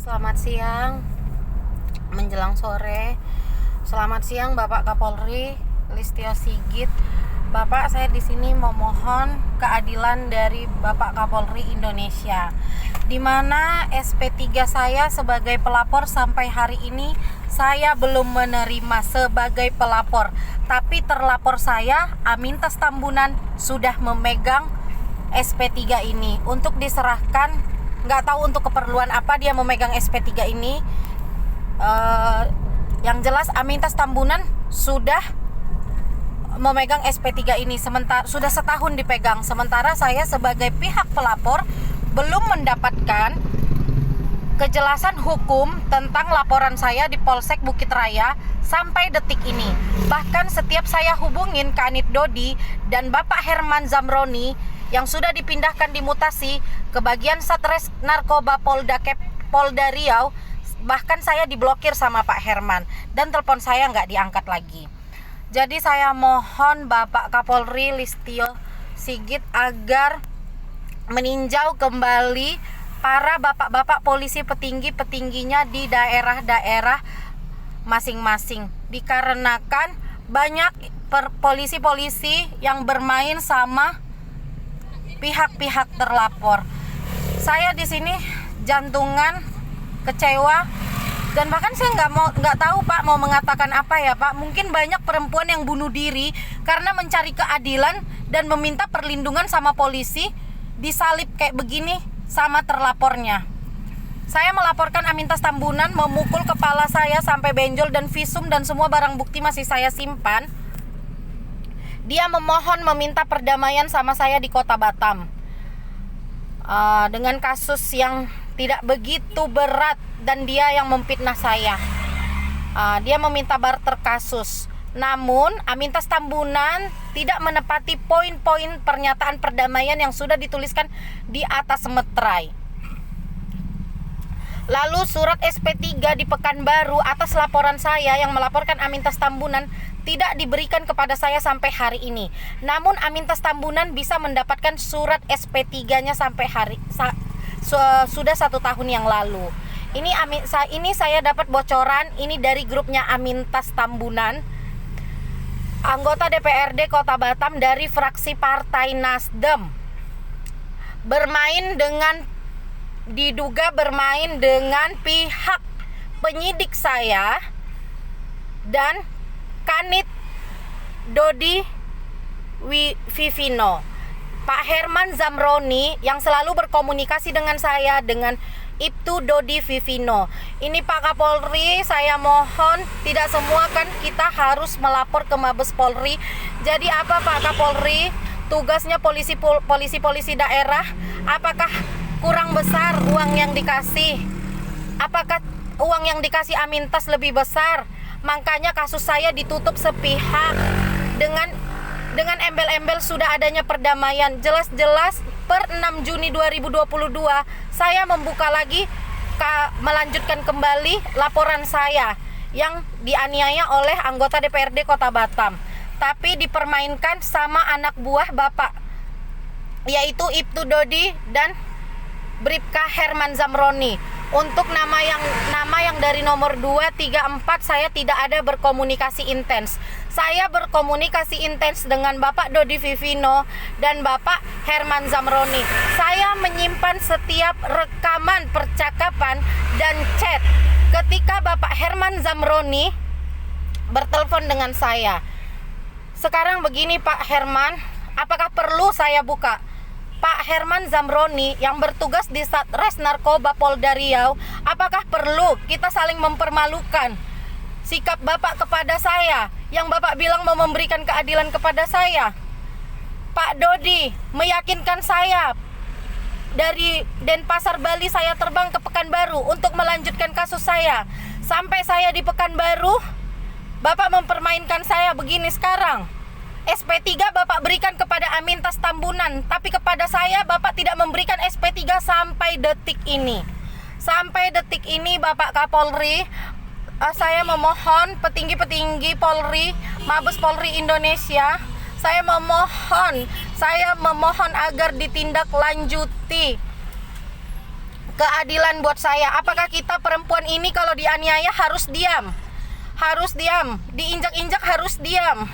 Selamat siang menjelang sore. Selamat siang Bapak Kapolri Listio Sigit. Bapak, saya di sini memohon keadilan dari Bapak Kapolri Indonesia, di mana SP3 saya sebagai pelapor sampai hari ini saya belum menerima sebagai pelapor. Tapi terlapor saya, Amintas Tambunan, sudah memegang SP3 ini untuk diserahkan. Nggak tahu untuk keperluan apa dia memegang SP3 ini. Yang jelas Amintas Tambunan sudah memegang SP3 ini, sementara sudah setahun dipegang. Sementara saya sebagai pihak pelapor belum mendapatkan kejelasan hukum tentang laporan saya di Polsek Bukit Raya sampai detik ini. Bahkan setiap saya hubungin Kanit Dodi dan Bapak Herman Zamroni yang sudah dipindahkan dimutasi ke bagian Satres Narkoba Polda Riau, bahkan saya diblokir sama Pak Herman dan telepon saya nggak diangkat lagi. Jadi saya mohon Bapak Kapolri Listio Sigit agar meninjau kembali para bapak-bapak polisi petinggi-petingginya di daerah-daerah masing-masing, dikarenakan banyak polisi-polisi yang bermain sama pihak-pihak terlapor. Saya di sini jantungan, kecewa, dan bahkan saya nggak tahu Pak mau mengatakan apa ya Pak. Mungkin banyak perempuan yang bunuh diri karena mencari keadilan dan meminta perlindungan sama polisi, disalib kayak begini sama terlapornya. Saya melaporkan Amintas Tambunan memukul kepala saya sampai benjol dan visum dan semua barang bukti masih saya simpan. Dia memohon meminta perdamaian sama saya di Kota Batam dengan kasus yang tidak begitu berat dan dia yang memfitnah saya. Dia meminta barter kasus. Namun Amintas Tambunan tidak menepati poin-poin pernyataan perdamaian yang sudah dituliskan di atas meterai. Lalu surat SP3 di Pekanbaru atas laporan saya yang melaporkan Amintas Tambunan tidak diberikan kepada saya sampai hari ini. Namun Amintas Tambunan bisa mendapatkan surat SP3-nya sampai sudah 1 tahun yang lalu. Ini saya dapat bocoran ini dari grupnya Amintas Tambunan, anggota DPRD Kota Batam dari fraksi Partai Nasdem, diduga bermain dengan pihak penyidik saya dan Kanit Dodi Vivino, Pak Herman Zamroni yang selalu berkomunikasi dengan saya, dengan Ibtu Dodi Vivino. Ini Pak Kapolri, saya mohon, tidak semua kan kita harus melapor ke Mabes Polri. Jadi apa Pak Kapolri, tugasnya polisi daerah, apakah kurang besar uang yang dikasih? Apakah uang yang dikasih Amintas lebih besar? Makanya kasus saya ditutup sepihak dengan embel-embel sudah adanya perdamaian. Jelas-jelas per 6 Juni 2022 saya membuka lagi, melanjutkan kembali laporan saya yang dianiaya oleh anggota DPRD Kota Batam, tapi dipermainkan sama anak buah Bapak, yaitu Ibtu Dodi dan Bribka Herman Zamroni. Untuk nama yang dari nomor 2, 3, 4 saya tidak ada berkomunikasi intens. Saya berkomunikasi intens dengan Bapak Dodi Vivino dan Bapak Herman Zamroni. Saya menyimpan setiap rekaman percakapan dan chat ketika Bapak Herman Zamroni bertelepon dengan saya. Sekarang begini Pak Herman, apakah perlu saya buka? Pak Herman Zamroni yang bertugas di Satres Narkoba Polda Riau, apakah perlu kita saling mempermalukan? Sikap Bapak kepada saya, yang Bapak bilang mau memberikan keadilan kepada saya. Pak Dodi meyakinkan saya, dari Denpasar Bali saya terbang ke Pekanbaru untuk melanjutkan kasus saya. Sampai saya di Pekanbaru, Bapak mempermainkan saya begini sekarang. SP3 Bapak berikan kepada Amintas Tambunan, tapi kepada saya Bapak tidak memberikan SP3 sampai detik ini. Sampai detik ini Bapak Kapolri, saya memohon petinggi-petinggi Polri, Mabes Polri Indonesia, saya memohon agar ditindaklanjuti keadilan buat saya. Apakah kita perempuan ini kalau dianiaya harus diam? Harus diam, diinjak-injak harus diam.